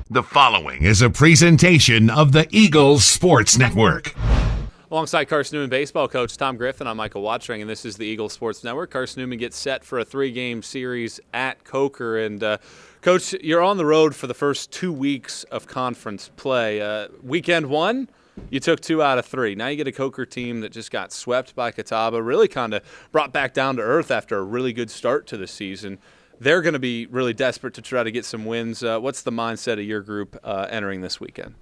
The following is a presentation of the Eagles Sports Network. Alongside Carson-Newman baseball coach Tom Griffin, I'm Michael Watchring, and this is the Eagles Sports Network. Carson-Newman gets set for a 3-game series at Coker. And, Coach, you're on the road for the first 2 weeks of conference play. Weekend 1, you took 2 out of 3. Now you get a Coker team that just got swept by Catawba, really kind of brought back down to earth after a really good start to the season. They're going to be really desperate to try to get some wins. What's the mindset of your group entering this weekend?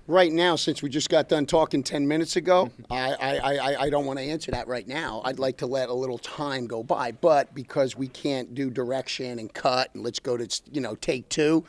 Right now, since we just got done talking 10 minutes ago, I don't want to answer that right now. I'd like to let a little time go by. But because we can't do direction and cut and let's go to, take 2.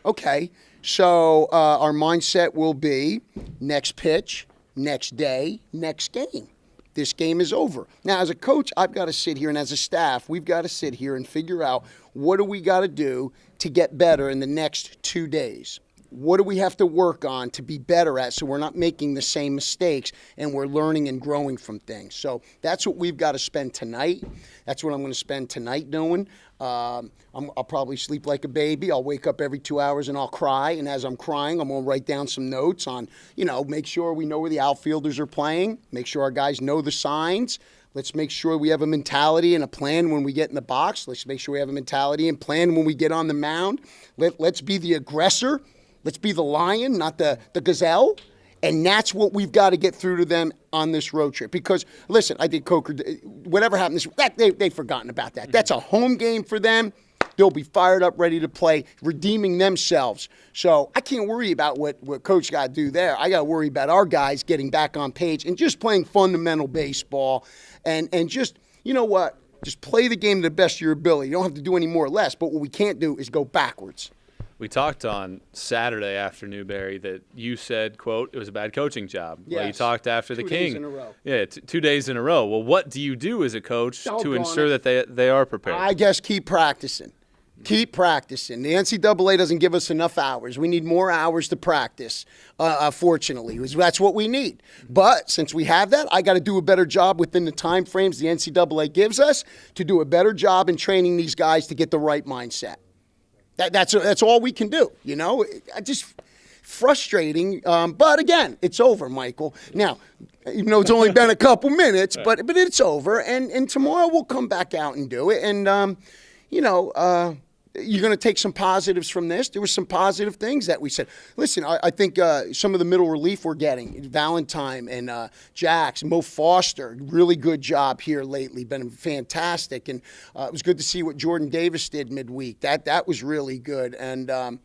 Okay, so our mindset will be next pitch, next day, next game. This game is over. Now, as a coach, I've got to sit here, and as a staff, we've got to sit here and figure out what do we got to do to get better in the next 2 days. What do we have to work on to be better at so we're not making the same mistakes and we're learning and growing from things? So that's what we've got to spend tonight. That's what I'm going to spend tonight doing. I'll probably sleep like a baby. I'll wake up every 2 hours and I'll cry. And as I'm crying, I'm going to write down some notes on, make sure we know where the outfielders are playing, make sure our guys know the signs. Let's make sure we have a mentality and a plan when we get in the box. Let's make sure we have a mentality and plan when we get on the mound. Let's be the aggressor. Let's be the lion, not the gazelle. And that's what we've got to get through to them on this road trip. Because, listen, I think Coker, whatever happens, they've forgotten about that. That's a home game for them. They'll be fired up, ready to play, redeeming themselves. So I can't worry about what Coach got to do there. I got to worry about our guys getting back on page and just playing fundamental baseball. And just, you know what, just play the game to the best of your ability. You don't have to do any more or less. But what we can't do is go backwards. We talked on Saturday after Newberry that you said, quote, it was a bad coaching job. Yes. Well, you talked after the 2 King. days in a row. Yeah, 2 days in a row. Well, what do you do as a coach to ensure that they are prepared? I guess keep practicing. Keep practicing. The NCAA doesn't give us enough hours. We need more hours to practice, fortunately. That's what we need. But since we have that, I got to do a better job within the time frames the NCAA gives us to do a better job in training these guys to get the right mindset. That's all we can do, Just frustrating. But again, it's over, Michael. Now, even though it's only been a couple minutes, but it's over. And tomorrow we'll come back out and do it. And, you're going to take some positives from this. There were some positive things that we said. Listen, I think some of the middle relief we're getting, Valentine and Jax, Mo Foster, really good job here lately, been fantastic. And it was good to see what Jordan Davis did midweek. That was really good. And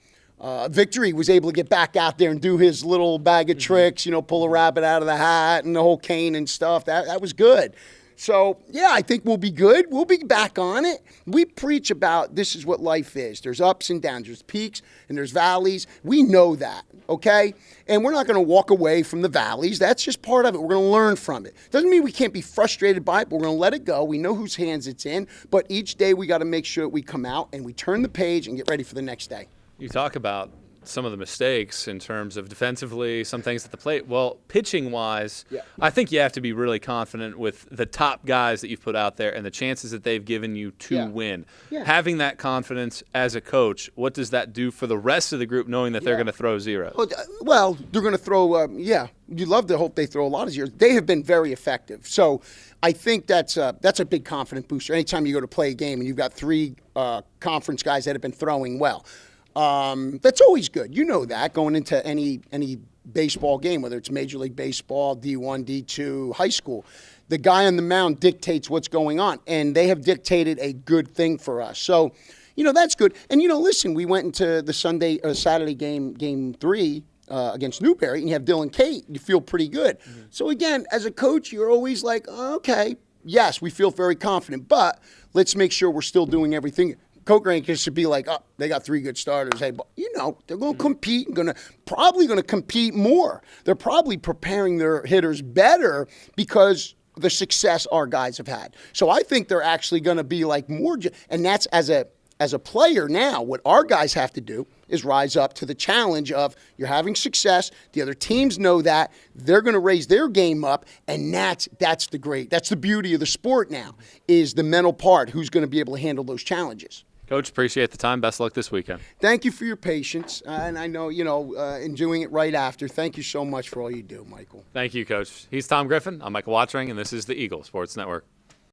Victory was able to get back out there and do his little bag of tricks, pull a rabbit out of the hat and the whole cane and stuff. That was good. So, yeah, I think we'll be good. We'll be back on it. We preach about this is what life is. There's ups and downs. There's peaks and there's valleys. We know that, okay? And we're not going to walk away from the valleys. That's just part of it. We're going to learn from it. Doesn't mean we can't be frustrated by it, but we're going to let it go. We know whose hands it's in. But each day we got to make sure that we come out and we turn the page and get ready for the next day. You talk about some of the mistakes in terms of defensively, some things at the plate. Well, pitching-wise, I think you have to be really confident with the top guys that you've put out there and the chances that they've given you to win. Having that confidence as a coach, what does that do for the rest of the group knowing that they're going to throw zeros? Well, they're going to throw, you'd love to hope they throw a lot of zeros. They have been very effective. So I think that's a big confidence booster. Anytime you go to play a game and you've got 3 conference guys that have been throwing well. That's always good. You know that going into any baseball game, whether it's Major League Baseball, D1, D2, high school. The guy on the mound dictates what's going on, and they have dictated a good thing for us. So, that's good. And, listen, we went into the Saturday game 3 against Newberry, and you have Dylan Cate. You feel pretty good. Mm-hmm. So, again, as a coach, you're always like, okay, yes, we feel very confident, but let's make sure we're still doing everything. Coker ain't just to be like, oh, they got 3 good starters. Hey, but they're going to compete and probably going to compete more. They're probably preparing their hitters better because the success our guys have had. So I think they're actually going to be like more, and that's as a player now, what our guys have to do is rise up to the challenge of you're having success. The other teams know that. They're going to raise their game up, and that's the beauty of the sport now is the mental part. Who's going to be able to handle those challenges? Coach, appreciate the time. Best luck this weekend. Thank you for your patience, and I know, in doing it right after. Thank you so much for all you do, Michael. Thank you, Coach. He's Tom Griffin. I'm Michael Watchering, and this is the Eagle Sports Network.